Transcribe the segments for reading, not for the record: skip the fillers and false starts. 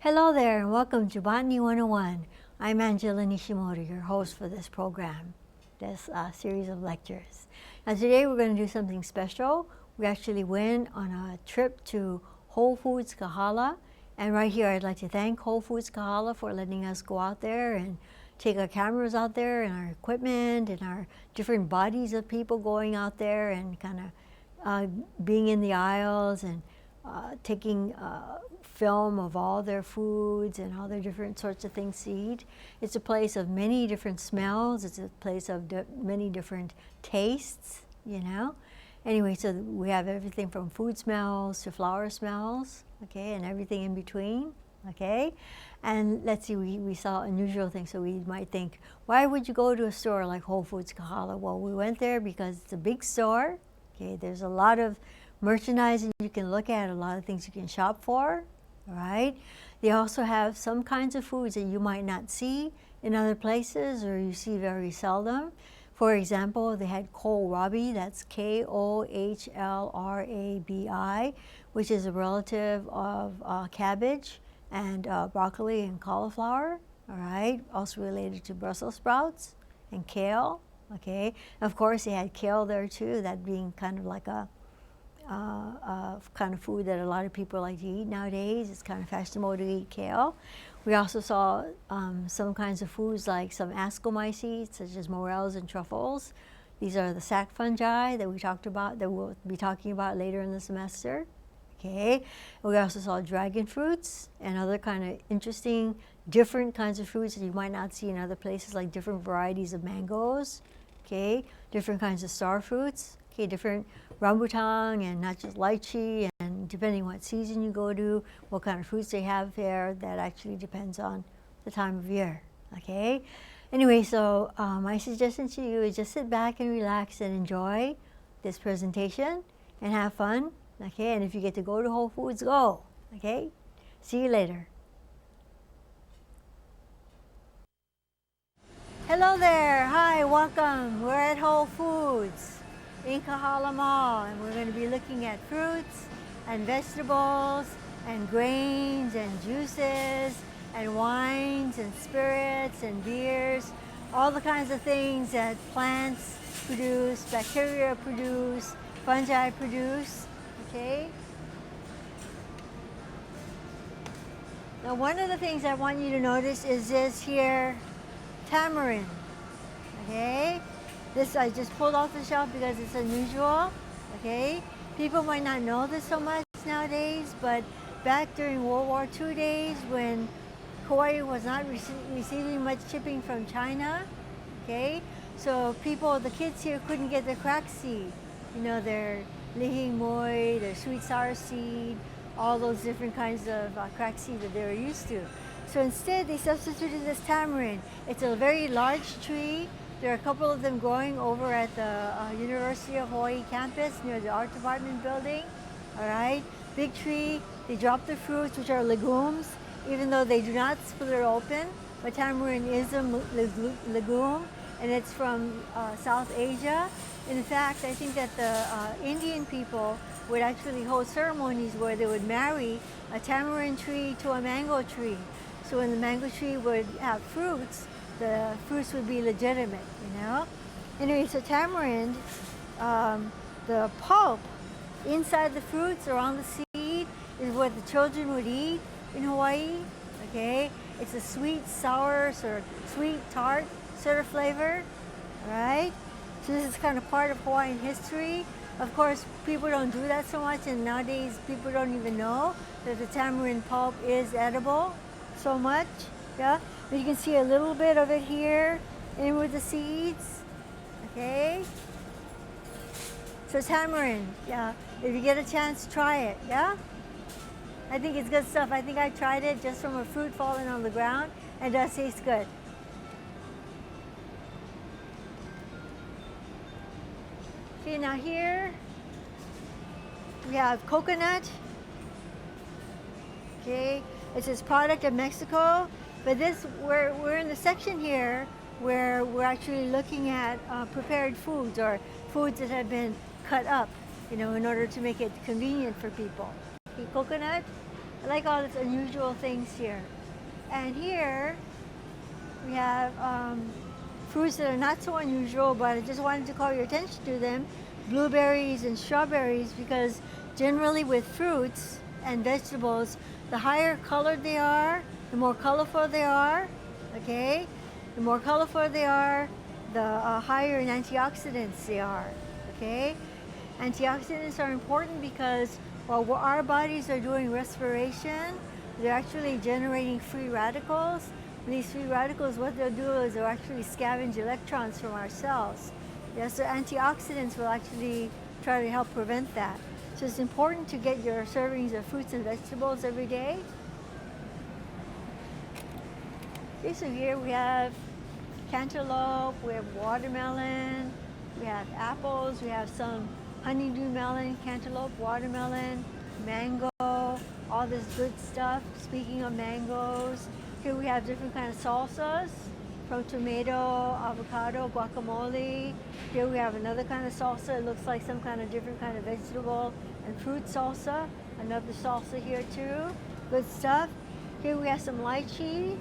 Hello there and welcome to Botany 101. I'm Angela Nishimoto, your host for this program, this series of lectures. Now today we're going to do something special. We actually went on a trip to Whole Foods Kahala, and right here I'd like to thank Whole Foods Kahala for letting us go out there and take our cameras out there and our equipment and our different bodies of people going out there and kind of being in the aisles and taking film of all their foods and all their different sorts of things to eat. It's a place of many different smells. It's a place of many different tastes, you know. Anyway, so we have everything from food smells to flower smells, okay, and everything in between, okay. And let's see, we saw unusual things. So we might think, why would you go to a store like Whole Foods Kahala? Well, we went there because it's a big store, okay. There's a lot of merchandising you can look at, a lot of things you can shop for. All right. They also have some kinds of foods that you might not see in other places or you see very seldom. For example, they had kohlrabi, that's Kohlrabi, which is a relative of cabbage and broccoli and cauliflower. All right. Also related to Brussels sprouts and kale. Okay. Of course, they had kale there too, that being kind of like a kind of food that a lot of people like to eat nowadays. It's kind of fashionable to eat kale. We also saw some kinds of foods like some ascomycetes, such as morels and truffles. These are the sac fungi that we talked about, that we'll be talking about later in the semester. Okay. We also saw dragon fruits and other kind of interesting, different kinds of fruits that you might not see in other places, like different varieties of mangoes. Okay. Different kinds of star fruits. Okay. Different rambutan and not just lychee, and depending what season you go to, what kind of fruits they have there, that actually depends on the time of year, okay? Anyway, so my suggestion to you is just sit back and relax and enjoy this presentation and have fun, okay? And if you get to go to Whole Foods, go, okay? See you later. Hello there, hi, welcome. We're at Whole Foods in Kahala Mall, and we're going to be looking at fruits and vegetables and grains and juices and wines and spirits and beers, all the kinds of things that plants produce, bacteria produce, fungi produce, okay? Now one of the things I want you to notice is this here tamarind, okay? This I just pulled off the shelf because it's unusual, okay? People might not know this so much nowadays, but back during World War II days when Hawaii was not receiving much shipping from China, okay? So the kids here couldn't get their crack seed, you know, their lihing moi, their sweet sour seed, all those different kinds of crack seed that they were used to. So instead they substituted this tamarind. It's a very large tree. There are a couple of them growing over at the University of Hawaii campus near the art department building. All right, big tree. They drop the fruits, which are legumes, even though they do not split it open. But tamarind is a legume, and it's from South Asia. In fact, I think that the Indian people would actually hold ceremonies where they would marry a tamarind tree to a mango tree. So when the mango tree would have fruits, the fruits would be legitimate, you know? Anyway, so tamarind, the pulp inside the fruits or on the seed is what the children would eat in Hawaii, okay? It's a sweet, sour, sort of sweet, tart sort of flavor, right? So this is kind of part of Hawaiian history. Of course, people don't do that so much, and nowadays people don't even know that the tamarind pulp is edible so much, yeah? But you can see a little bit of it here in with the seeds, okay? So tamarind, yeah, if you get a chance, try it, yeah? I think it's good stuff. I think I tried it just from a fruit falling on the ground, and it does taste good. Okay, now here we have coconut, okay? It's this product of Mexico. But we're in the section here where we're actually looking at prepared foods or foods that have been cut up, you know, in order to make it convenient for people. Okay, coconut, I like all these unusual things here. And here we have fruits that are not so unusual, but I just wanted to call your attention to them. Blueberries and strawberries, because generally with fruits and vegetables, the higher colored they are, the more colorful they are, okay? The more colorful they are, the higher in antioxidants they are, okay? Antioxidants are important because while our bodies are doing respiration, they're actually generating free radicals. And these free radicals, what they'll do is they'll actually scavenge electrons from our cells. Yeah, so antioxidants will actually try to help prevent that. So it's important to get your servings of fruits and vegetables every day. Okay, so here we have cantaloupe, we have watermelon, we have apples, we have some honeydew melon, cantaloupe, watermelon, mango, all this good stuff. Speaking of mangoes, here we have different kind of salsas, from tomato, avocado, guacamole. Here we have another kind of salsa. It looks like some kind of different kind of vegetable and fruit salsa. Another salsa here too. Good stuff. Here we have some lychee,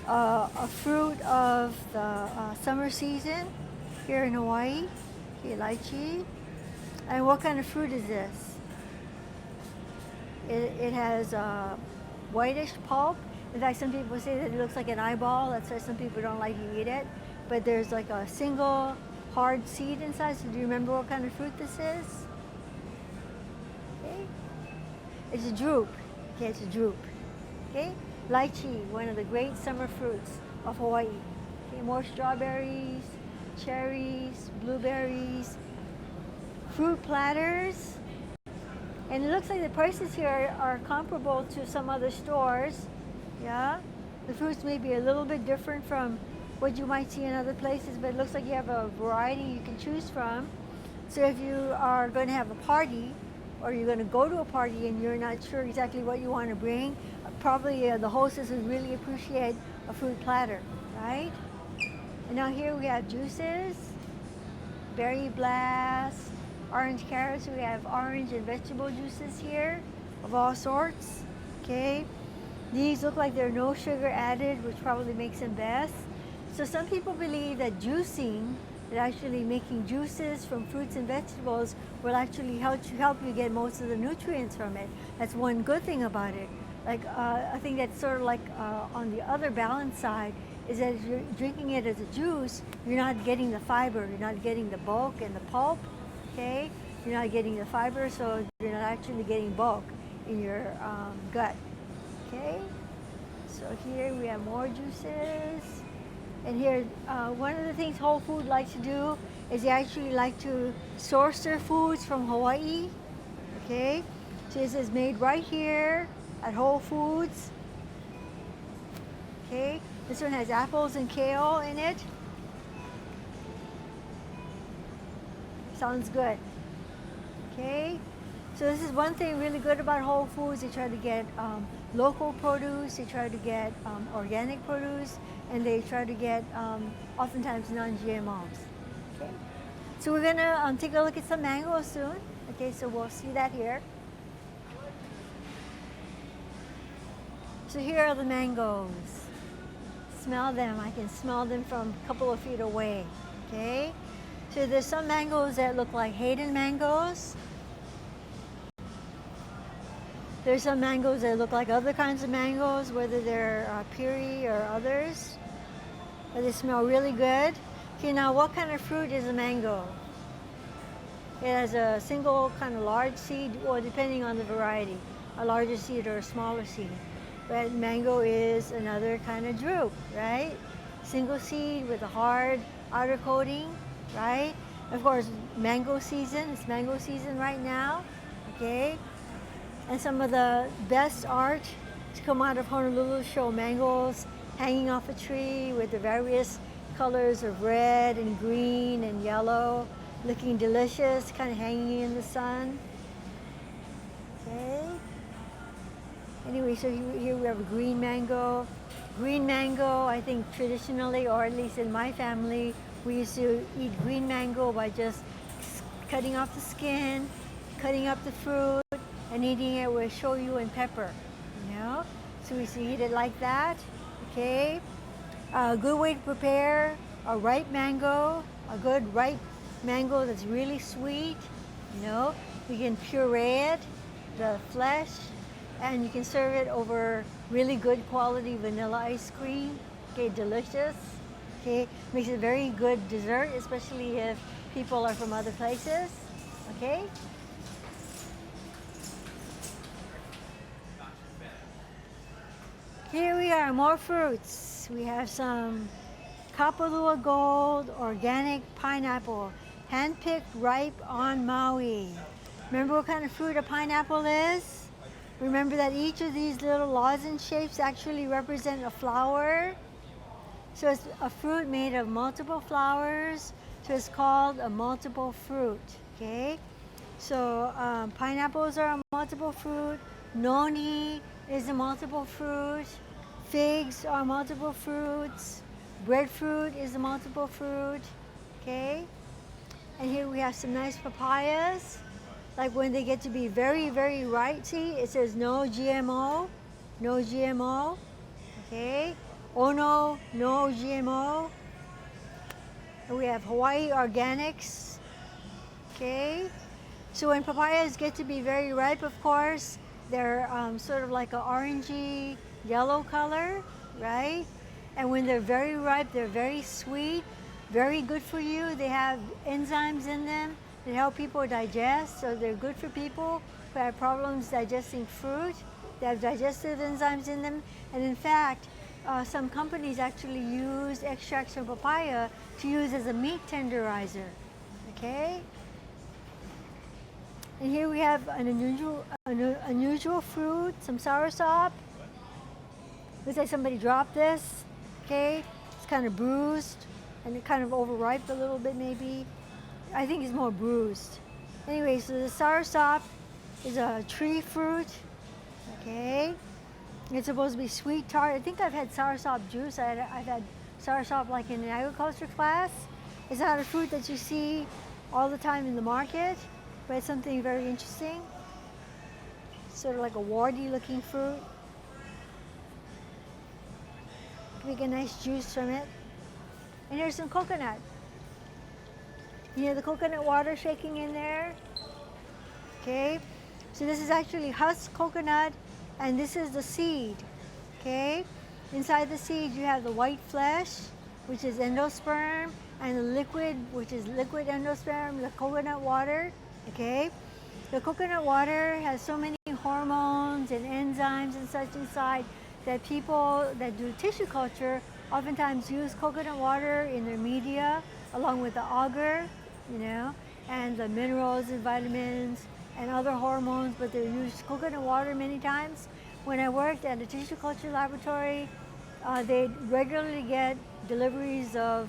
a fruit of the summer season here in Hawaii. Okay, lychee. And what kind of fruit is this? It has a whitish pulp. In fact, some people say that it looks like an eyeball. That's why some people don't like to eat it. But there's like a single hard seed inside. So do you remember what kind of fruit this is? Okay. It's a drupe. Okay, it's a drupe. Okay. Lychee, one of the great summer fruits of Hawaii. Okay, more strawberries, cherries, blueberries, fruit platters. And it looks like the prices here are comparable to some other stores. Yeah, the fruits may be a little bit different from what you might see in other places, but it looks like you have a variety you can choose from. So if you are going to have a party, or you're going to go to a party and you're not sure exactly what you want to bring, probably the hostess would really appreciate a fruit platter, right? And now here we have juices, berry blast, orange carrots. We have orange and vegetable juices here of all sorts, okay? These look like they're no sugar added, which probably makes them best. So some people believe that juicing, that actually making juices from fruits and vegetables will actually help you get most of the nutrients from it. That's one good thing about it. Like I think that's sort of like on the other balance side is that if you're drinking it as a juice, you're not getting the fiber, you're not getting the bulk and the pulp, okay? You're not getting the fiber, so you're not actually getting bulk in your gut. Okay, so here we have more juices. And here, one of the things Whole Food likes to do is they actually like to source their foods from Hawaii. Okay, so this is made right here at Whole Foods. Okay, this one has apples and kale in it. Sounds good. Okay, so this is one thing really good about Whole Foods. They try to get local produce, they try to get organic produce, and they try to get oftentimes non-GMOs. Okay, so we're gonna take a look at some mangoes soon. Okay, so we'll see that here. So here are the mangoes. Smell them. I can smell them from a couple of feet away. Okay, so there's some mangoes that look like Hayden mangoes. There's some mangoes that look like other kinds of mangoes, whether they're piri or others, but they smell really good. Okay, now what kind of fruit is a mango? It has a single kind of large seed, or depending on the variety, a larger seed or a smaller seed. But mango is another kind of drupe, right? Single seed with a hard outer coating, right? Of course, mango season, it's mango season right now, okay? And some of the best art to come out of Honolulu show mangoes hanging off a tree with the various colors of red and green and yellow, looking delicious, kind of hanging in the sun. Okay. Anyway, so here we have a green mango. Green mango, I think traditionally, or at least in my family, we used to eat green mango by just cutting off the skin, cutting up the fruit, and eating it with shoyu and pepper, So we eat it like that, okay? A good way to prepare a ripe mango, a good ripe mango that's really sweet, We can puree it, the flesh, and you can serve it over really good quality vanilla ice cream, okay, delicious, okay? Makes it very good dessert, especially if people are from other places, okay? Here we are, more fruits. We have some Kapalua Gold organic pineapple, hand-picked ripe on Maui. Remember what kind of fruit a pineapple is? Remember that each of these little lozenge shapes actually represent a flower. So it's a fruit made of multiple flowers, so it's called a multiple fruit, okay? So pineapples are a multiple fruit, noni is a multiple fruit, figs are multiple fruits, breadfruit is a multiple fruit, okay? And here we have some nice papayas. Like when they get to be very, very ripe, see, it says no GMO, no GMO, okay? Ono, no GMO. And we have Hawaii Organics, okay? So when papayas get to be very ripe, of course, they're sort of like an orangey yellow color, right? And when they're very ripe, they're very sweet, very good for you. They have enzymes in them that help people digest, so they're good for people who have problems digesting fruit. They have digestive enzymes in them, and in fact, some companies actually use extracts from papaya to use as a meat tenderizer, okay? And here we have an unusual fruit, some soursop. Looks like somebody dropped this, okay? It's kind of bruised and it kind of overripe a little bit maybe. I think it's more bruised. Anyway, so the soursop is a tree fruit, okay? It's supposed to be sweet, tart. I think I've had soursop juice. I've had soursop like in an agriculture class. It's not a fruit that you see all the time in the market, but it's something very interesting. Sort of like a warty looking fruit. Make a nice juice from it. And here's some coconut. You hear the coconut water shaking in there? Okay, so this is actually husk coconut, and this is the seed, okay? Inside the seed you have the white flesh, which is endosperm, and the liquid, which is liquid endosperm, the coconut water, okay? The coconut water has so many hormones and enzymes and such inside that people that do tissue culture oftentimes use coconut water in their media along with the agar, and the minerals and vitamins and other hormones, but they use coconut water many times. When I worked at a tissue culture laboratory, they regularly get deliveries of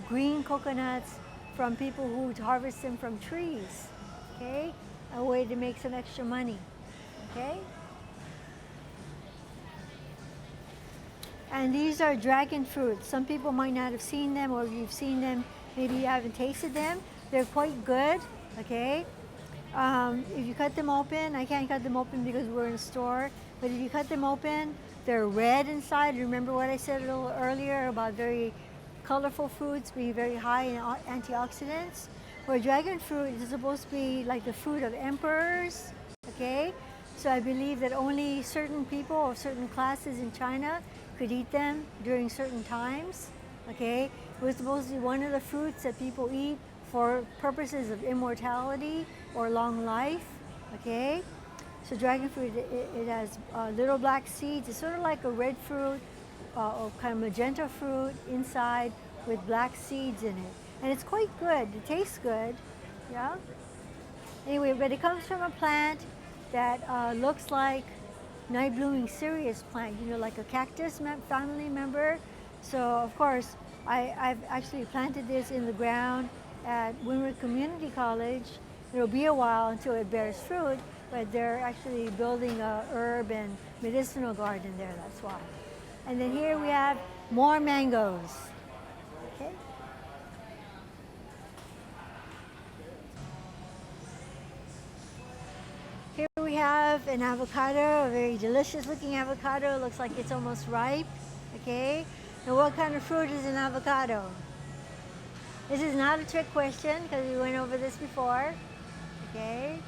green coconuts from people who harvest them from trees, okay? A way to make some extra money, okay? And these are dragon fruits. Some people might not have seen them, or if you've seen them, maybe you haven't tasted them. They're quite good, okay? If you cut them open, I can't cut them open because we're in a store, but if you cut them open, they're red inside. Remember what I said a little earlier about very colorful fruits being very high in antioxidants? Where dragon fruit is supposed to be like the fruit of emperors, okay? So I believe that only certain people of certain classes in China could eat them during certain times, okay? It was supposed to be one of the fruits that people eat for purposes of immortality or long life, okay? So dragon fruit, it has little black seeds. It's sort of like a red fruit or kind of magenta fruit inside with black seeds in it. And it's quite good. It tastes good, yeah? Anyway, but it comes from a plant that looks like night blooming cereus plant, like a cactus family member. So of course, I've actually planted this in the ground at Windward Community College. It'll be a while until it bears fruit, but they're actually building a herb and medicinal garden there, that's why. And then here we have more mangoes, okay? have an avocado, a very delicious looking avocado. It looks like it's almost ripe, okay? Now what kind of fruit is an avocado? This is not a trick question because we went over this before, okay?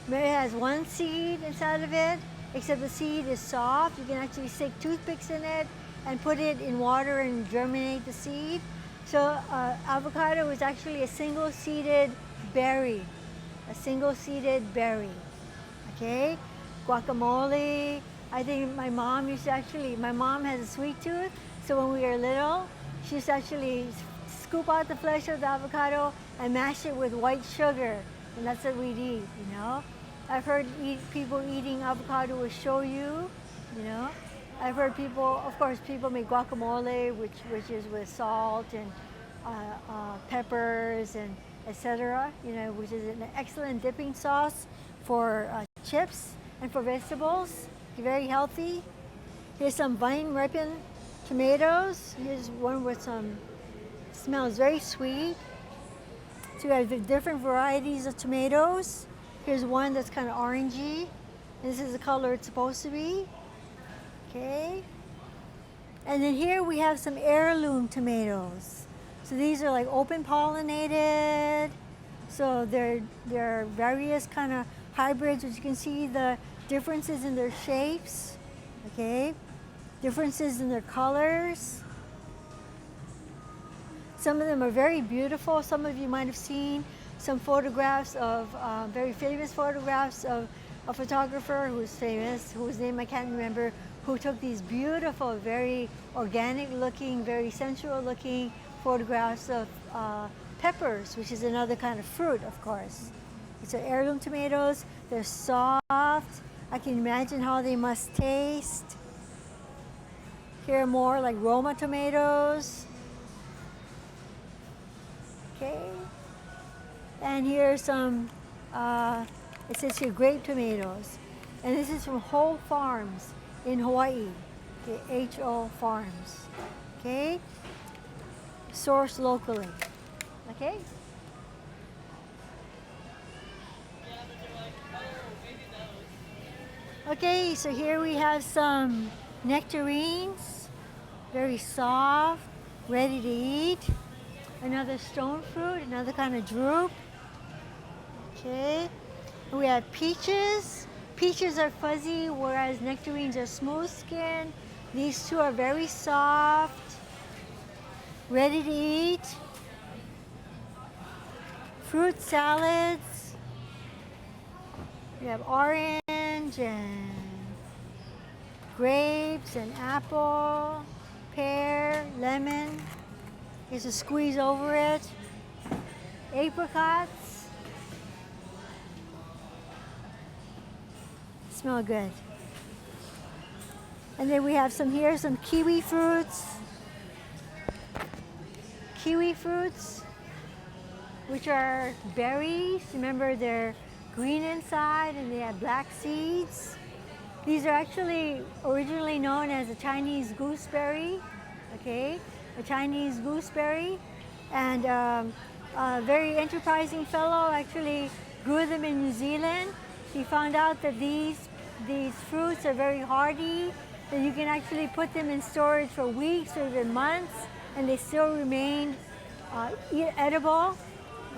It has one seed inside of it, except the seed is soft. You can actually stick toothpicks in it and put it in water and germinate the seed. So avocado is actually a single-seeded berry, okay? Guacamole. I think my mom my mom has a sweet tooth, so when we were little, she used to actually scoop out the flesh of the avocado and mash it with white sugar, and that's what we'd eat, you know? I've heard people eating avocado with shoyu, you know? I've heard people, of course, people make guacamole, which is with salt and peppers and etc., you know, which is an excellent dipping sauce for chips and for vegetables. Very healthy. Here's some vine-ripened tomatoes. Here's one with smells very sweet. So you have the different varieties of tomatoes. Here's one that's kind of orangey. This is the color it's supposed to be. Okay. And then here we have some heirloom tomatoes. So these are like open pollinated. So there are various kind of hybrids, which you can see the differences in their shapes, okay? Differences in their colors. Some of them are very beautiful. Some of you might have seen some photographs of, very famous photographs of a photographer who's famous, whose name I can't remember, who took these beautiful, very organic looking, very sensual looking photographs of peppers, which is another kind of fruit, of course. It's heirloom tomatoes. They're soft. I can imagine how they must taste. Here are more like Roma tomatoes. Okay. And here's some, it says here grape tomatoes. And this is from Whole Farms in Hawaii. Okay, H-O Farms. Okay. Sourced locally. Okay. Okay, so here we have some nectarines, very soft, ready to eat. Another stone fruit, another kind of drupe. Okay, and we have peaches. Peaches are fuzzy, whereas nectarines are smooth skinned. These two are very soft, ready to eat. Fruit salads. We have orange and grapes and apple, pear, lemon. Here's a squeeze over it. Apricots. Smell good. And then we have some kiwi fruits. Kiwi fruits, which are berries. Remember, they're green inside and they have black seeds. These are actually originally known as a Chinese gooseberry, okay? A Chinese gooseberry. And a very enterprising fellow actually grew them in New Zealand. He found out that these fruits are very hardy, that you can actually put them in storage for weeks or even months and they still remain edible,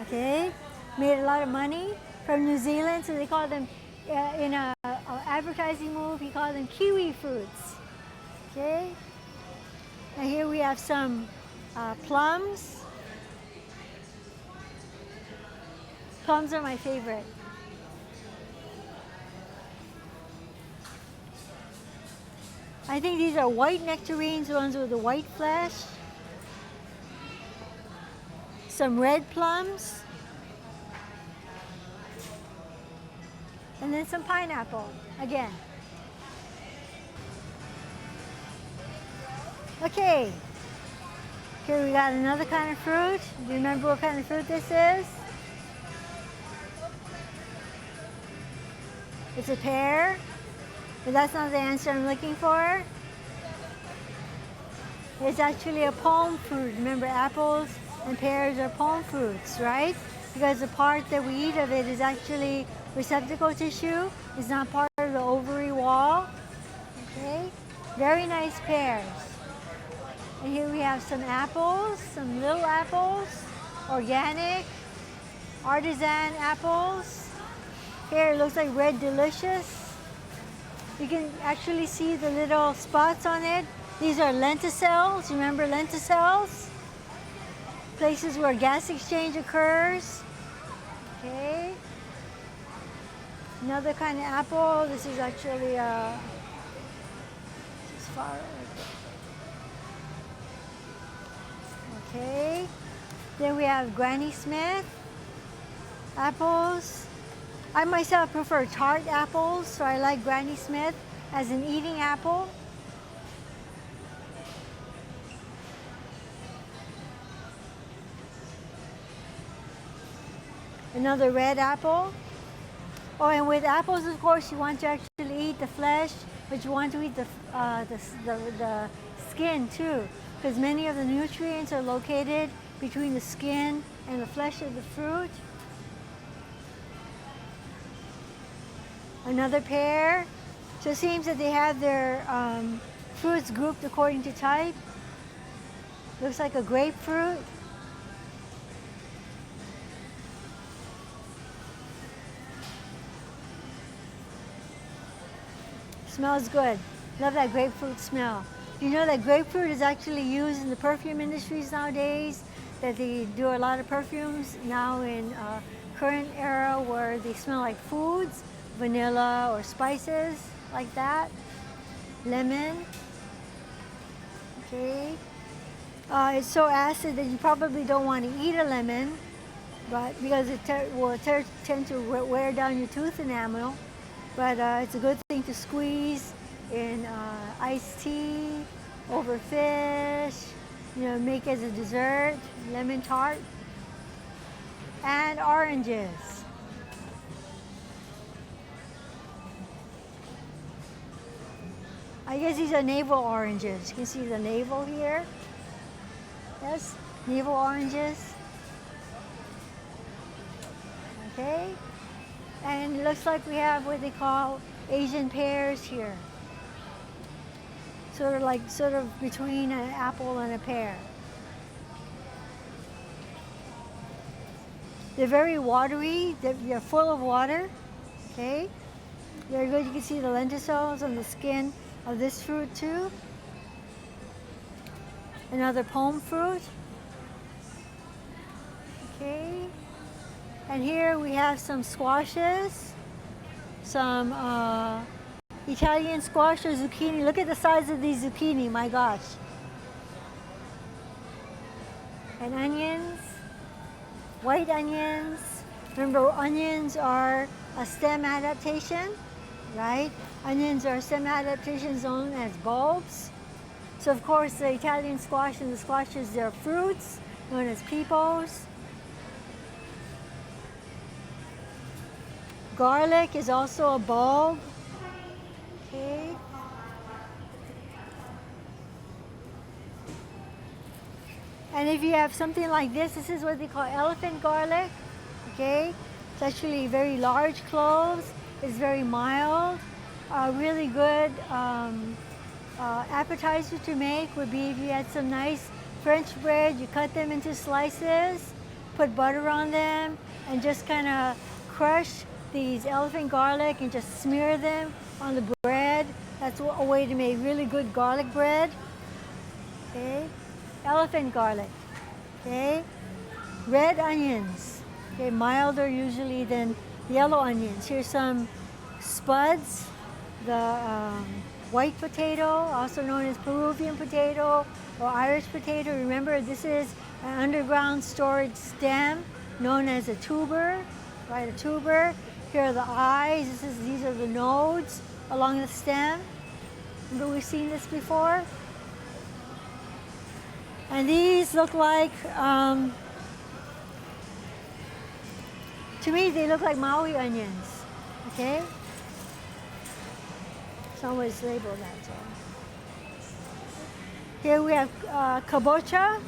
okay? Made a lot of money from New Zealand, so they call them, in a advertising move, he called them kiwi fruits, okay? And here we have some plums. Plums are my favorite. I think these are white nectarines, the ones with the white flesh. Some red plums. And then some pineapple, again. Okay. Here we got another kind of fruit. Do you remember what kind of fruit this is? It's a pear, but that's not the answer I'm looking for. It's actually a palm fruit. Remember, apples and pears are palm fruits, right? because the part that we eat of it is actually receptacle tissue. It's not part of the ovary wall. Okay, very nice pears. And here we have some apples, some little apples, organic, artisan apples. Here it looks like Red Delicious. You can actually see the little spots on it. These are lenticels. Remember lenticels? Places where gas exchange occurs. Okay. Another kind of apple. This is actually this is far. Okay. Then we have Granny Smith apples. I myself prefer tart apples, so I like Granny Smith as an eating apple. Another red apple. Oh, and with apples, of course, you want to actually eat the flesh, but you want to eat the skin too, because many of the nutrients are located between the skin and the flesh of the fruit. Another pear. So it seems that they have their fruits grouped according to type. Looks like a grapefruit. Smells good. Love that grapefruit smell. You know that grapefruit is actually used in the perfume industries nowadays, that they do a lot of perfumes now in current era where they smell like foods, vanilla or spices like that. Lemon. Okay. It's so acid that you probably don't want to eat a lemon, but because it will tend to wear down your tooth enamel. But it's a good thing to squeeze in iced tea, over fish, you know, make as a dessert, lemon tart, and oranges. I guess these are navel oranges. You can see the navel here. Yes, navel oranges. Okay. And it looks like we have what they call Asian pears here. Sort of between an apple and a pear. They're very watery. They're full of water. Okay. Very good. You can see the lenticels on the skin of this fruit too. Another palm fruit. Okay. And here we have some squashes, some Italian squash or zucchini. Look at the size of these zucchini, my gosh. And onions, white onions. Remember, onions are a stem adaptation, right? Onions are stem adaptations known as bulbs. So of course the Italian squash and the squashes, they're fruits known as peepos. Garlic is also a bulb. Okay. And if you have something like this is what they call elephant garlic. Okay. It's actually very large cloves. It's very mild. Really good appetizer to make would be if you had some nice French bread. You cut them into slices, put butter on them, and just kind of crush these elephant garlic and just smear them on the bread. That's a way to make really good garlic bread. Okay, elephant garlic. Okay, red onions. Okay, milder usually than yellow onions. Here's some spuds. The white potato, also known as Peruvian potato or Irish potato. Remember, this is an underground storage stem known as a tuber, right? A tuber. Here are the eyes. These are the nodes along the stem. Remember, we've seen this before. And these look like, to me, they look like Maui onions. Okay. Someone's labeled that. So. Here we have kabocha.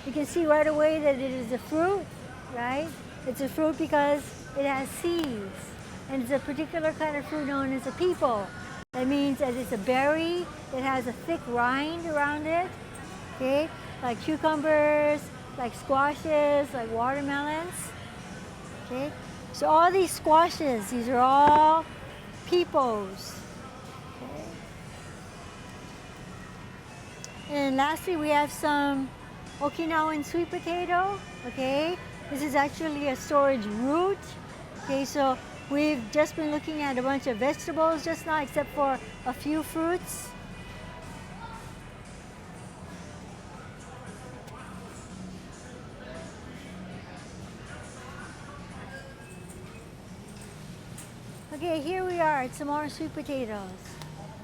You can see right away that it is a fruit, right? It's a fruit because it has seeds. And it's a particular kind of fruit known as a peepal. That means that it's a berry that has a thick rind around it. Okay, like cucumbers, like squashes, like watermelons. Okay, so all these squashes, these are all peepals. Okay. And lastly, we have some Okinawan sweet potato. Okay, this is actually a storage root. Okay, so we've just been looking at a bunch of vegetables just now, except for a few fruits. Okay, here we are at some more sweet potatoes.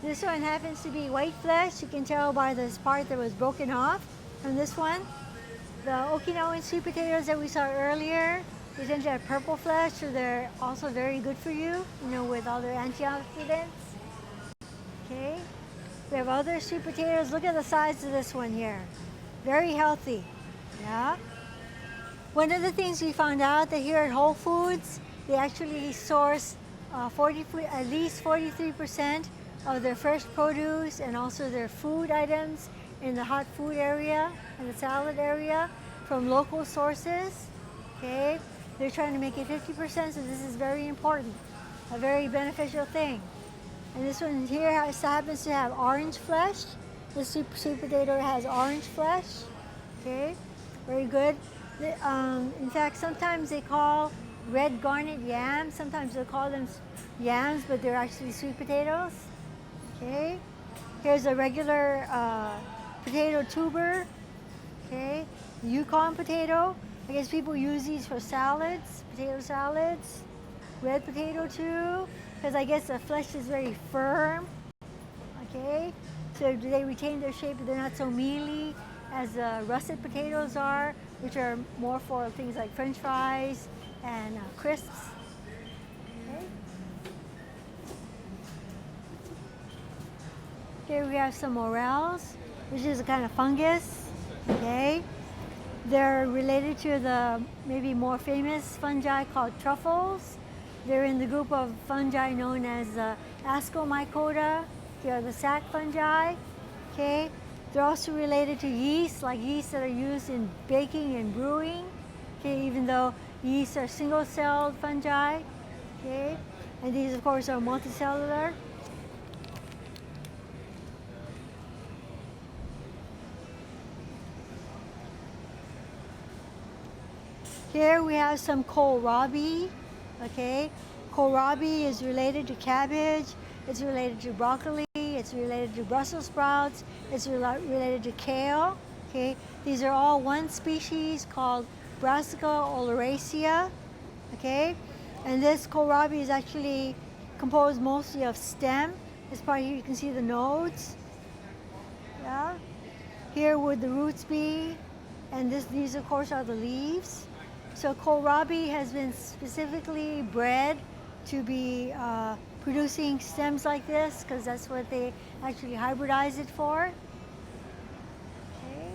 This one happens to be white flesh. You can tell by this part that was broken off from this one. The Okinawan sweet potatoes that we saw earlier, they tend to have purple flesh, so they're also very good for you, with all their antioxidants. Okay, we have other sweet potatoes. Look at the size of this one here. Very healthy, yeah? One of the things we found out that here at Whole Foods, they actually source at least 43% of their fresh produce and also their food items in the hot food area and the salad area from local sources. Okay, they're trying to make it 50%, so this is very important, a very beneficial thing. And this one here happens to have orange flesh. This sweet potato has orange flesh. Okay, very good. In fact, sometimes they call red garnet yams. Sometimes they'll call them yams, but they're actually sweet potatoes. Okay, here's a regular potato tuber. Okay, Yukon potato. I guess people use these for salads, potato salads. Red potato too, because I guess the flesh is very firm. Okay, so they retain their shape, they're not so mealy as russet potatoes are, which are more for things like French fries and crisps. Okay. Here we have some morels, which is a kind of fungus. Okay, they're related to the maybe more famous fungi called truffles. They're in the group of fungi known as Ascomycota. They are the sac fungi. Okay, they're also related to yeast, like yeast that are used in baking and brewing. Okay, even though yeast are single-celled fungi. Okay, and these, of course, are multicellular. Here we have some kohlrabi. Okay, kohlrabi is related to cabbage. It's related to broccoli. It's related to Brussels sprouts. It's related to kale. Okay, these are all one species called Brassica oleracea. Okay, and this kohlrabi is actually composed mostly of stem. This part here you can see the nodes. Yeah, here would the roots be, and these of course are the leaves. So kohlrabi has been specifically bred to be producing stems like this, because that's what they actually hybridize it for. Okay.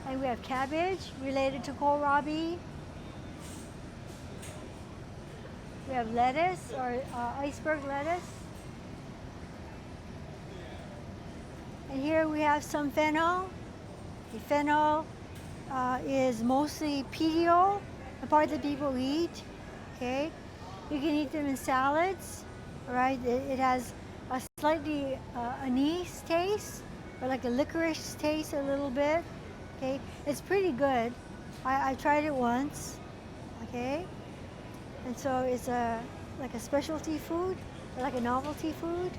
And we have cabbage related to kohlrabi. We have lettuce, or iceberg lettuce. And here we have some fennel. The fennel is mostly petiole, the part that people eat. Okay, you can eat them in salads. All right, it has a slightly anise taste, or like a licorice taste a little bit. Okay, it's pretty good. I tried it once. Okay, and so it's like a specialty food, or like a novelty food.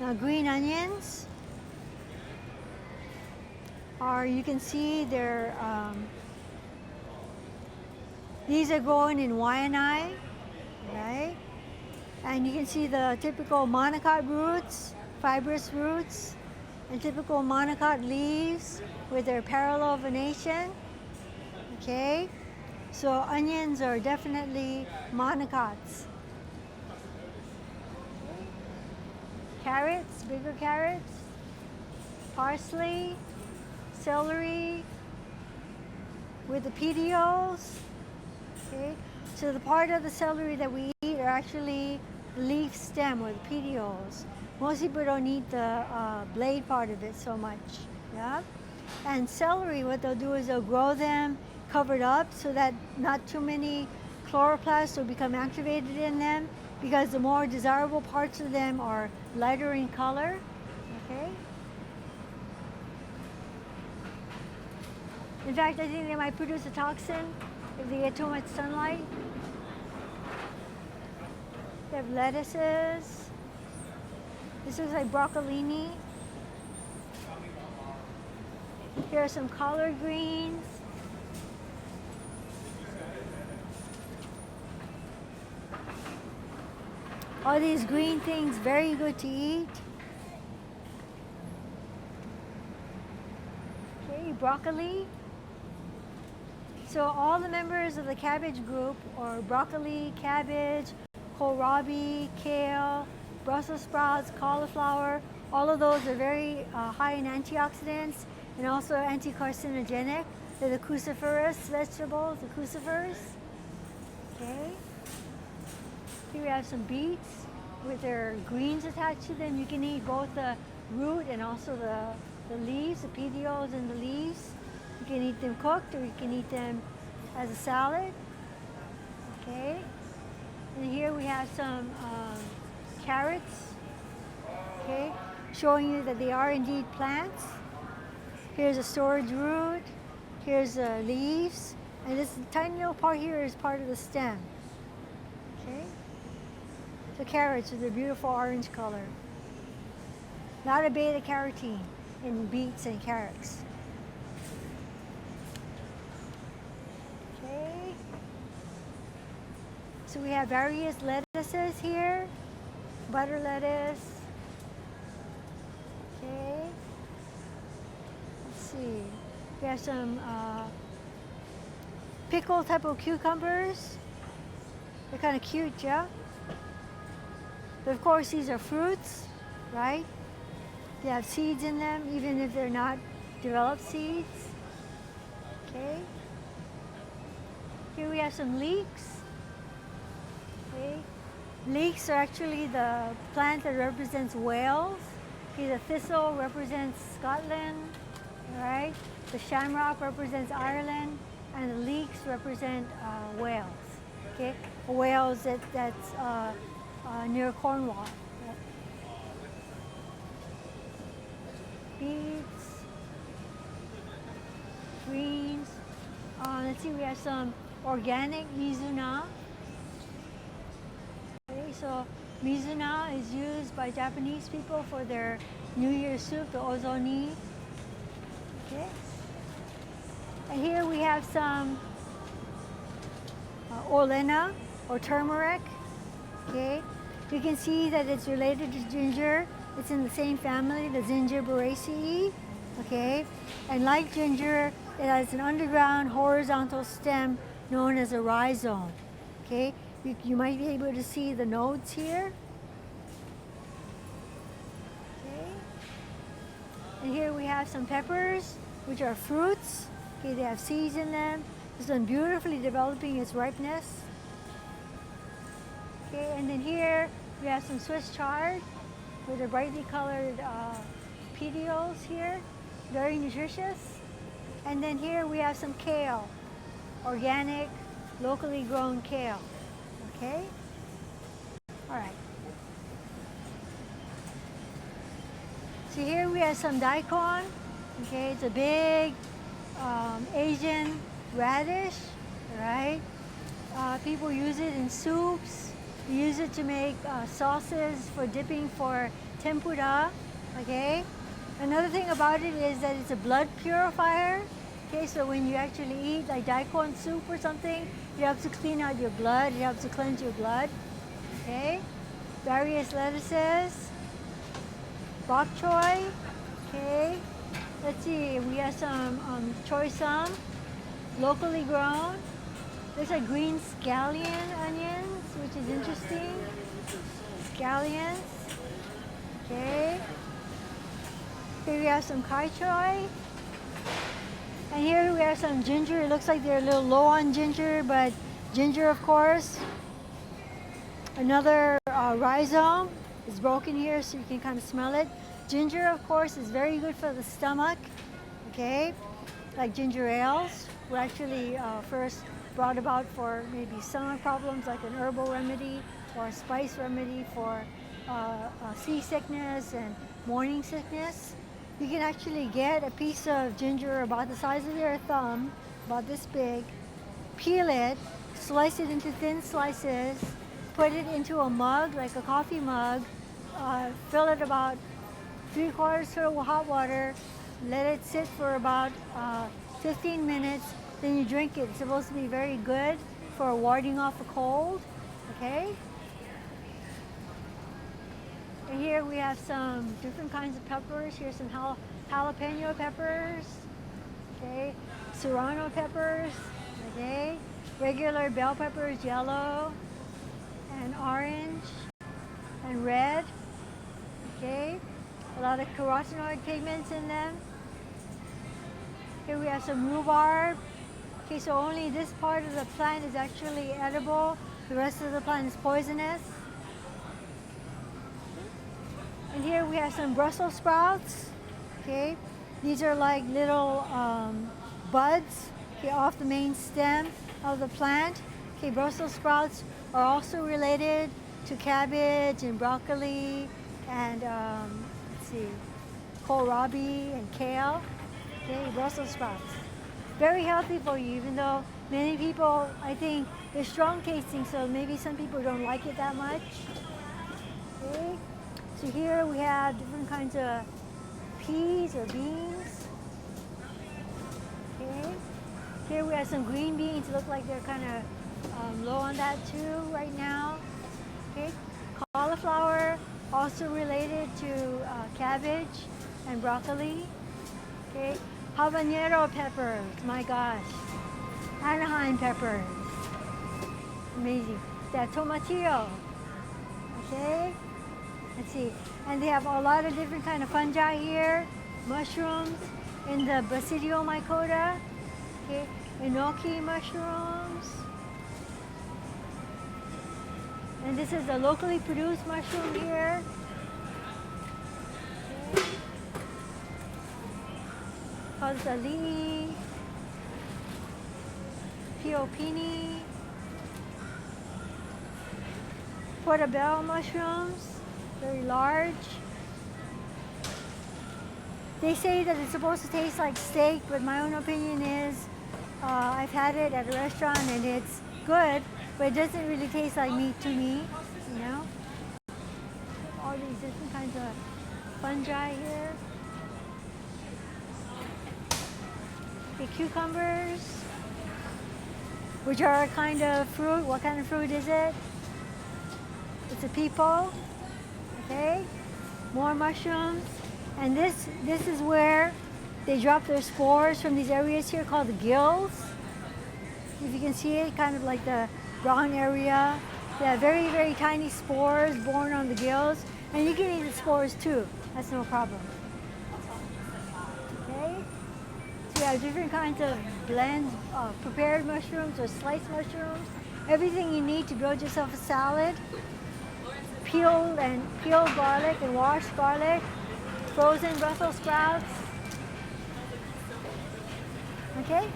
Now, green onions are, you can see they're, these are grown in Waianae, right? And you can see the typical monocot roots, fibrous roots, and typical monocot leaves with their parallel venation. Okay, so onions are definitely monocots. Carrots, bigger carrots, parsley, celery with the petioles. Okay, so the part of the celery that we eat are actually the leaf stem or the petioles. Most people don't eat the blade part of it so much. Yeah, and celery, what they'll do is they'll grow them covered up so that not too many chloroplasts will become activated in them, because the more desirable parts of them are lighter in color. Okay. In fact, I think they might produce a toxin if they get too much sunlight. They have lettuces. This looks like broccolini. Here are some collard greens. All these green things, very good to eat. Okay, broccoli. So all the members of the cabbage group, or broccoli, cabbage, kohlrabi, kale, Brussels sprouts, cauliflower, all of those are very high in antioxidants and also anti-carcinogenic. They're the cruciferous vegetables, the crucifers. Okay. Here we have some beets with their greens attached to them. You can eat both the root and also the leaves, the petioles and the leaves. You can eat them cooked or you can eat them as a salad. Okay. And here we have some carrots. Okay. Showing you that they are indeed plants. Here's a storage root. Here's the leaves. And this tiny little part here is part of the stem. Okay. So carrots with a beautiful orange color. A lot of beta carotene in beets and carrots. Okay. So we have various lettuces here. Butter lettuce. Okay. Let's see. We have some pickle type of cucumbers. They're kind of cute, yeah? But of course, these are fruits, right? They have seeds in them, even if they're not developed seeds. Okay. Here we have some leeks. Okay. Leeks are actually the plant that represents Wales. Okay, the thistle represents Scotland, right? The shamrock represents Ireland, and the leeks represent Wales. Okay, Wales that's near Cornwall. Beets, greens. Let's see, we have some organic mizuna. Okay, so mizuna is used by Japanese people for their New Year's soup, the ozoni. Okay. And here we have some olena or turmeric. Okay. You can see that it's related to ginger. It's in the same family, the Zingiberaceae. Okay. And like ginger, it has an underground horizontal stem known as a rhizome. Okay. You might be able to see the nodes here. Okay. And here we have some peppers, which are fruits. Okay, they have seeds in them. This one beautifully developing its ripeness. Okay, and then here we have some Swiss chard with the brightly colored petioles here, very nutritious. And then here we have some kale, organic, locally grown kale. Okay, all right. So here we have some daikon. Okay, it's a big Asian radish, right? People use it in soups. We use it to make sauces for dipping for tempura, okay? Another thing about it is that it's a blood purifier, okay? So when you actually eat like daikon soup or something, it helps to clean out your blood, it helps to cleanse your blood, okay? Various lettuces, bok choy, okay? Let's see, we have some choy sum, locally grown. There's like green scallion onions, which is interesting. Scallions, okay. Here we have some kai choy. are some ginger. It looks like they're a little low on ginger, but ginger, of course. Another rhizome is broken here, so you can kind of smell it. Ginger, of course, is very good for the stomach. Okay, like ginger ales were actually first brought about for maybe stomach problems, like an herbal remedy or a spice remedy for seasickness and morning sickness. You can actually get a piece of ginger about the size of your thumb, about this big, peel it, slice it into thin slices, put it into a mug, like a coffee mug, fill it about 3/4 full of hot water, let it sit for about 15 minutes, then you drink it. It's supposed to be very good for warding off a cold, okay? And here we have some different kinds of peppers. Here's some jalapeno peppers, okay? Serrano peppers, okay? Regular bell peppers, yellow and orange and red, okay? A lot of carotenoid pigments in them. Here we have some rhubarb. Okay, so only this part of the plant is actually edible. The rest of the plant is poisonous. And here we have some Brussels sprouts. Okay, these are like little buds, okay, off the main stem of the plant. Okay, Brussels sprouts are also related to cabbage and broccoli and let's see, kohlrabi and kale. Okay, Brussels sprouts. Very healthy for you, even though many people, I think, they're strong tasting, so maybe some people don't like it that much. Okay. So here we have different kinds of peas or beans. Okay. Here we have some green beans. Look like they're kind of low on that too right now. Okay. Cauliflower, also related to cabbage and broccoli. Okay. Habanero peppers. My gosh. Anaheim peppers. Amazing. That tomatillo. Okay. Let's see, and they have a lot of different kind of fungi here, mushrooms in the Basidiomycota, okay, enoki mushrooms, and this is a locally produced mushroom here. Okay. Called Zalii, Piopini, portobello mushrooms. Very large. They say that it's supposed to taste like steak, but my own opinion is I've had it at a restaurant and it's good, but it doesn't really taste like meat to me, you know? All these different kinds of fungi here. The cucumbers, which are a kind of fruit. What kind of fruit is it? It's a peepal. Okay, more mushrooms, and this is where they drop their spores from these areas here called the gills. If you can see it, kind of like the brown area. They have very, very tiny spores born on the gills, and you can eat the spores too. That's no problem. Okay, so you have different kinds of blends, prepared mushrooms or sliced mushrooms. Everything you need to build yourself a salad. Peeled garlic and washed garlic, frozen Brussels sprouts. Okay?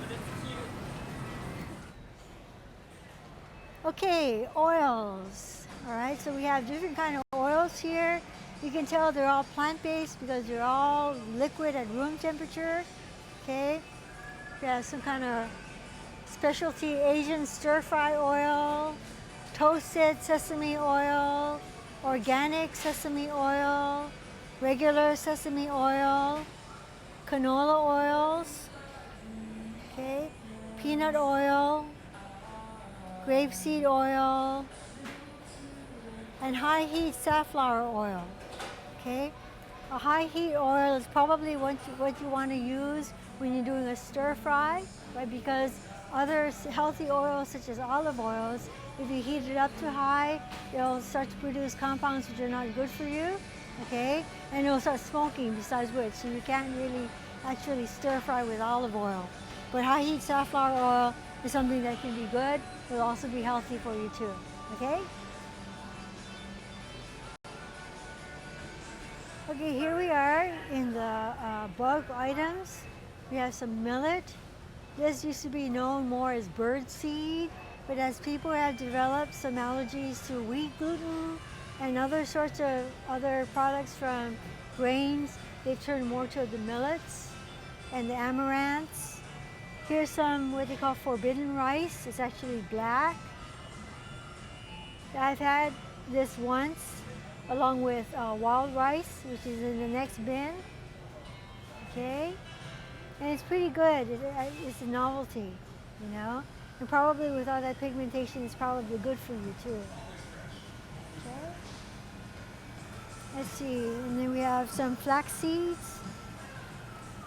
Okay, oils. All right, so we have different kind of oils here. You can tell they're all plant-based because they're all liquid at room temperature. Okay? We have some kind of specialty Asian stir-fry oil, toasted sesame oil, organic sesame oil, regular sesame oil, canola oils, okay, peanut oil, grapeseed oil, and high heat safflower oil, okay? A high heat oil is probably what you want to use when you're doing a stir fry, right? Because other healthy oils such as olive oils, if you heat it up too high, it'll start to produce compounds which are not good for you, okay? And it'll start smoking besides which, so you can't really actually stir fry with olive oil. But high heat safflower oil is something that can be good. It'll also be healthy for you too, okay? Okay, here we are in the bulk items. We have some millet. This used to be known more as bird seed, but as people have developed some allergies to wheat gluten and other sorts of other products from grains, they've turned more to the millets and the amaranths. Here's some what they call forbidden rice. It's actually black. I've had this once along with wild rice, which is in the next bin. Okay, and it's pretty good. It's a novelty, you know, and probably with all that pigmentation, it's probably good for you too. Okay, let's see, and then we have some flax seeds.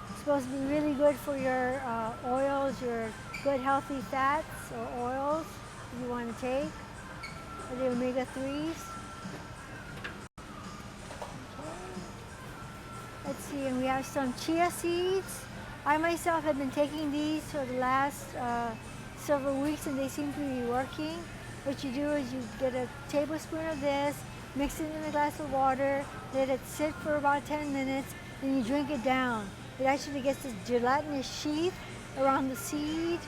It's supposed to be really good for your oils, your good healthy fats or oils that you want to take, or the omega-3s. Let's see, and we have some chia seeds. I myself have been taking these for the last several weeks and they seem to be working. What you do is you get a tablespoon of this, mix it in a glass of water, let it sit for about 10 minutes, then you drink it down. It actually gets this gelatinous sheath around the seed.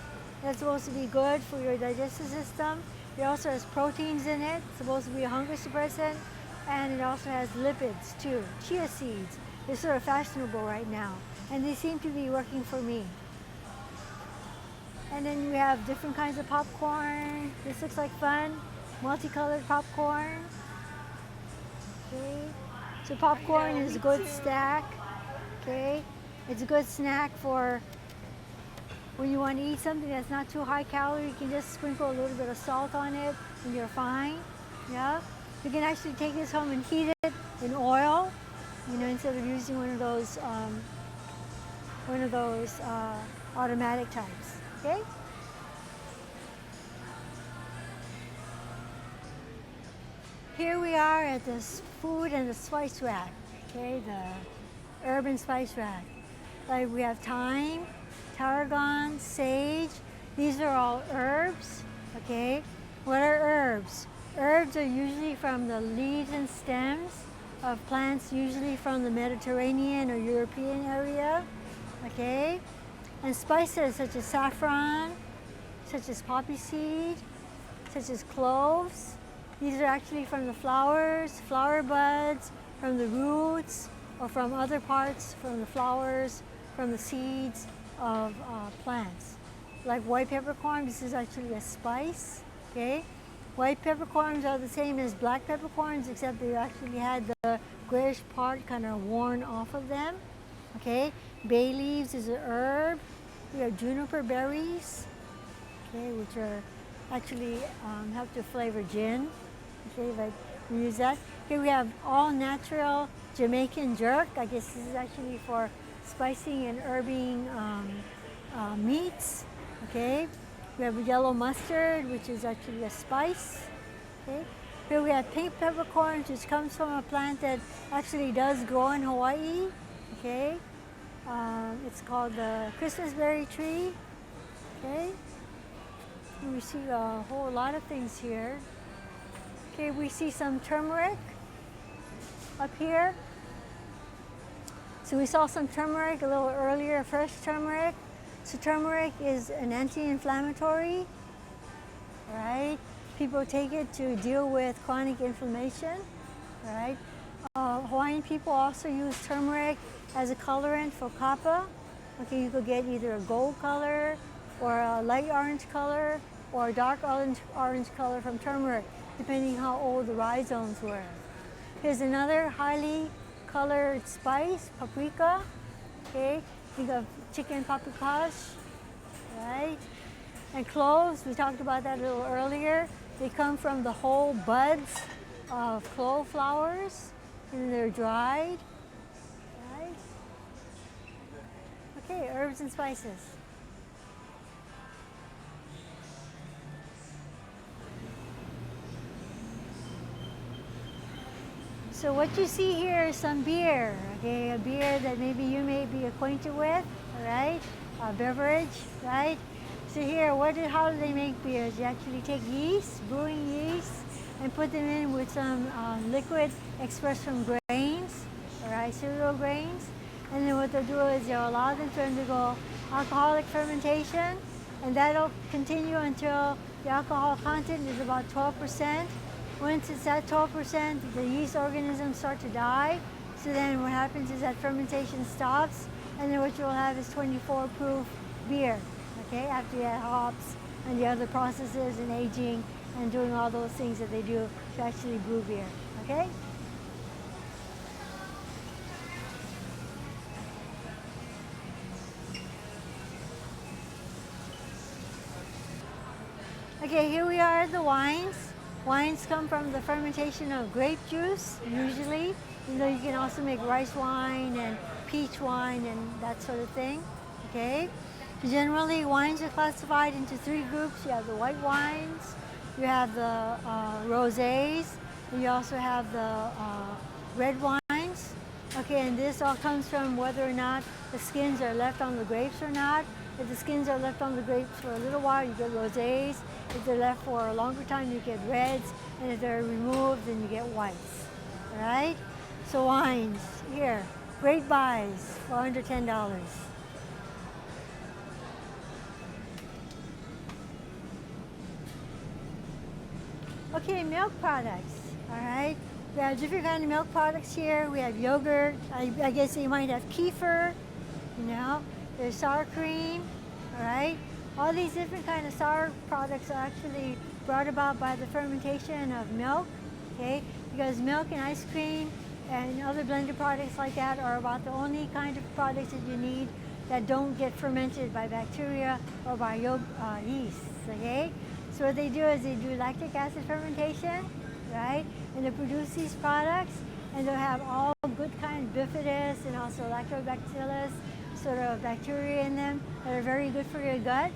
That's supposed to be good for your digestive system. It also has proteins in it. It's supposed to be a hunger suppressant. And it also has lipids too. Chia seeds. They're sort of fashionable right now, and they seem to be working for me. And then we have different kinds of popcorn. This looks like fun, multicolored popcorn. Okay, so popcorn is a good snack. Okay, it's a good snack for when you want to eat something that's not too high calorie. You can just sprinkle a little bit of salt on it, and you're fine. Yeah, you can actually take this home and heat it in oil. You know, instead of using one of those automatic types, okay? Here we are at this food and the spice rack, okay? The herb and spice rack. Like we have thyme, tarragon, sage. These are all herbs, okay? What are herbs? Herbs are usually from the leaves and stems of plants, usually from the Mediterranean or European area, okay? And spices such as saffron, such as poppy seed, such as cloves. These are actually from the flowers, flower buds, from the roots, or from other parts, from the flowers, from the seeds of plants. Like white peppercorn, this is actually a spice, okay? White peppercorns are the same as black peppercorns, except they actually had the grayish part kind of worn off of them. Okay, bay leaves is an herb. We have juniper berries, okay, which are actually help to flavor gin. Okay, but we use that. Here we have all natural Jamaican jerk. I guess this is actually for spicing and herbing meats. Okay. We have yellow mustard, which is actually a spice. Okay. Here we have pink peppercorns, which comes from a plant that actually does grow in Hawaii. Okay. It's called the Christmas berry tree. Okay. And we see a whole lot of things here. Okay, we see some turmeric up here. So we saw some turmeric a little earlier, fresh turmeric. So turmeric is an anti-inflammatory, right? People take it to deal with chronic inflammation, right? Hawaiian people also use turmeric as a colorant for kapa. Okay, you could get either a gold color or a light orange color or a dark orange color from turmeric, depending how old the rhizomes were. Here's another highly colored spice, paprika. Okay, think of chicken paprikash, right? And cloves, we talked about that a little earlier. They come from the whole buds of clove flowers, and they're dried, right? Okay, herbs and spices. So what you see here is some beer, okay? A beer that maybe you may be acquainted with, all right? beverage, right? So here, how do they make beers? You actually take yeast, brewing yeast, and put them in with some liquid expressed from grains, all right, cereal grains. And then what they'll do is they'll allow them to undergo alcoholic fermentation, and that'll continue until the alcohol content is about 12%. Once it's at 12%, the yeast organisms start to die. So then what happens is that fermentation stops, and then what you'll have is 24 proof beer, okay, after you add hops and the other processes and aging and doing all those things that they do to actually brew beer, okay? Okay, here we are at the wines. Wines come from the fermentation of grape juice, usually. You know, you can also make rice wine and peach wine and that sort of thing, okay? Generally, wines are classified into three groups. You have the white wines, you have the rosés, and you also have the red wines. Okay, and this all comes from whether or not the skins are left on the grapes or not. If the skins are left on the grapes for a little while, you get rosés. If they're left for a longer time, you get reds. And if they're removed, then you get whites. All right? So wines, here, great buys for under $10. Okay, milk products, all right? We have different kind of milk products here. We have yogurt. I guess you might have kefir, you know. There's sour cream, all right? All these different kind of sour products are actually brought about by the fermentation of milk, okay? Because milk and ice cream and other blended products like that are about the only kind of products that you need that don't get fermented by bacteria or by yeast, okay? So what they do is they do lactic acid fermentation, right? And they produce these products, and they'll have all good kind of bifidus and also lactobacillus sort of bacteria in them that are very good for your gut,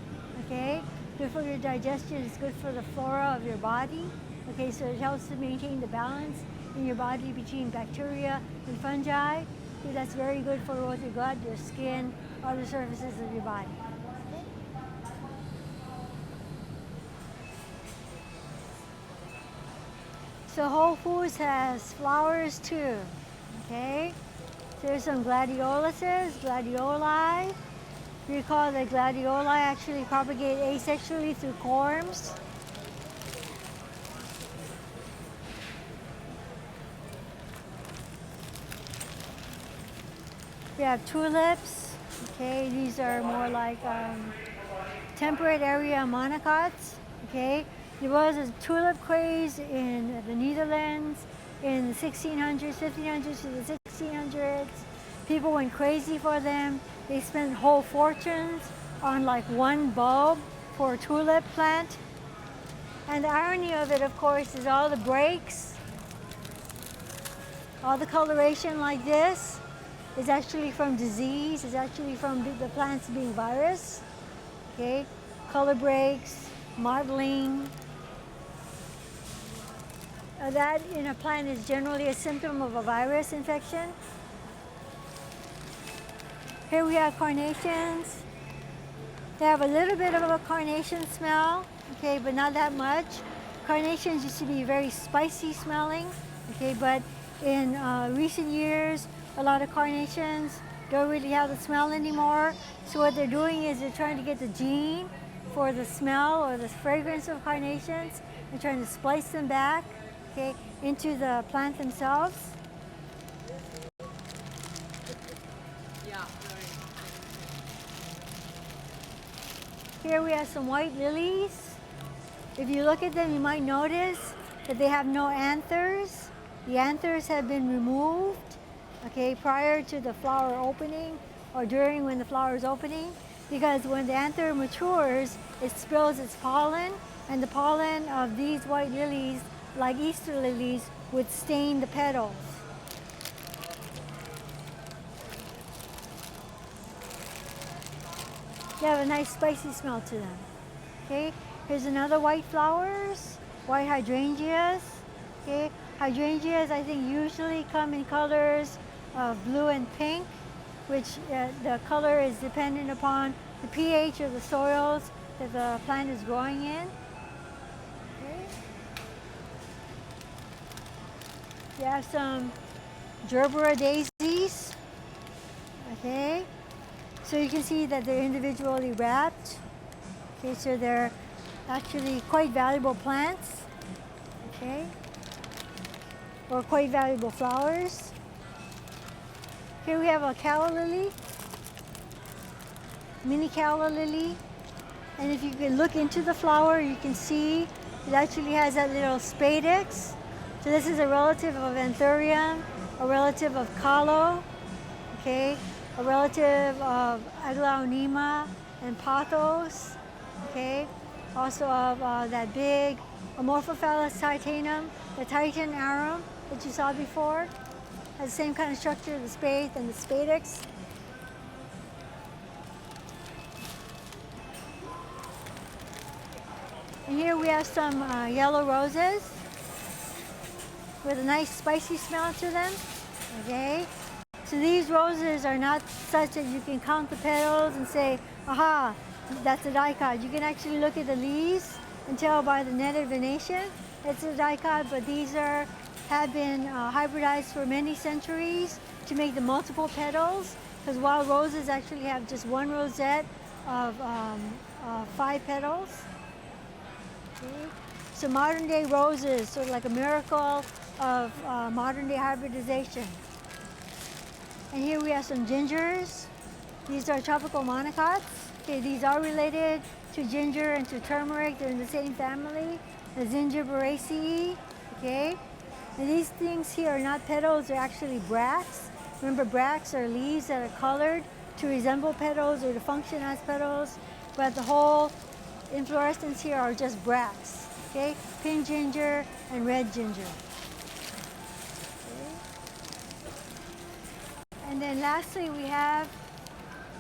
okay? Good for your digestion, it's good for the flora of your body, okay? So it helps to maintain the balance in your body between bacteria and fungi. Okay, that's very good for both your gut, your skin, other surfaces of your body. So Whole Foods has flowers too, okay? There's some gladioluses, gladioli. You recall that gladioli actually propagate asexually through corms. We have tulips, okay? These are more like temperate area monocots, okay? There was a tulip craze in the Netherlands in the 1600s, 1500s to the 1600s. People went crazy for them. They spent whole fortunes on like one bulb for a tulip plant. And the irony of it, of course, is all the breaks, all the coloration like this is actually from disease, is actually from the plants being virus, okay? Color breaks, mottling. That in a plant is generally a symptom of a virus infection. Here we have carnations. They have a little bit of a carnation smell, okay, but not that much. Carnations used to be very spicy smelling, okay, but in recent years, a lot of carnations don't really have the smell anymore. So what they're doing is they're trying to get the gene for the smell or the fragrance of carnations and trying to splice them back, okay, into the plant themselves. Here we have some white lilies. If you look at them, you might notice that they have no anthers. The anthers have been removed, okay, prior to the flower opening or during when the flower is opening, because when the anther matures, it spills its pollen, and the pollen of these white lilies, like Easter lilies, would stain the petals. They have a nice spicy smell to them. Okay, here's another white flowers, white hydrangeas. Okay, hydrangeas I think usually come in colors of blue and pink, which the color is dependent upon the pH of the soils that the plant is growing in. Okay. You have some gerbera daisies. Okay. So you can see that they're individually wrapped. Okay, so they're actually quite valuable plants. Okay. Or quite valuable flowers. Here we have a calla lily, mini calla lily. And if you can look into the flower, you can see it actually has that little spadix. So this is a relative of Anthurium, a relative of Calo, okay, a relative of Aglaonema and Pothos, okay, also of that big Amorphophallus titanum, the Titan arum that you saw before. Has the same kind of structure, the spathe and the spadix. And here we have some yellow roses with a nice spicy smell to them, okay? So these roses are not such that you can count the petals and say, aha, that's a dicot. You can actually look at the leaves and tell by the netted venation it's a dicot, but these have been hybridized for many centuries to make the multiple petals, because wild roses actually have just one rosette of 5 petals. Okay. So modern day roses, sort of like a miracle of modern day hybridization. And here we have some gingers. These are tropical monocots. Okay, these are related to ginger and to turmeric. They're in the same family, the Zingiberaceae. Okay, and these things here are not petals, they're actually bracts. Remember, bracts are leaves that are colored to resemble petals or to function as petals, but the whole inflorescence here are just bracts. Okay, pink ginger and red ginger. Okay. And then lastly, we have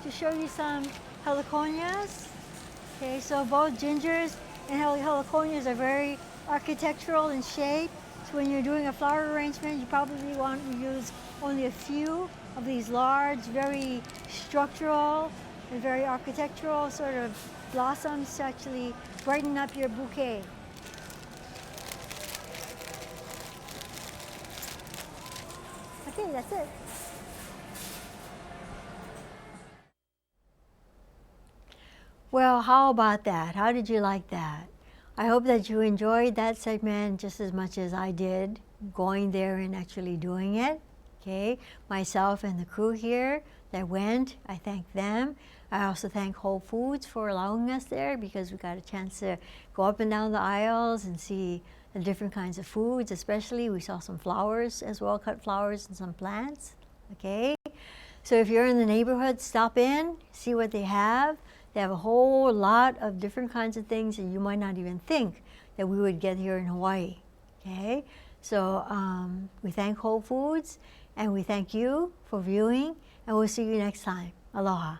to show you some heliconias. Okay, so both gingers and heliconias are very architectural in shape. So when you're doing a flower arrangement, you probably want to use only a few of these large, very structural and very architectural sort of blossoms to actually brighten up your bouquet. Okay, that's it. Well, how about that? How did you like that? I hope that you enjoyed that segment just as much as I did going there and actually doing it. Okay, myself and the crew here that went, I thank them. I also thank Whole Foods for allowing us there, because we got a chance to go up and down the aisles and see the different kinds of foods. Especially we saw some flowers as well, cut flowers and some plants. Okay, so if you're in the neighborhood, stop in, see what they have. They have a whole lot of different kinds of things that you might not even think that we would get here in Hawaii. Okay, so we thank Whole Foods and we thank you for viewing, and we'll see you next time. Aloha.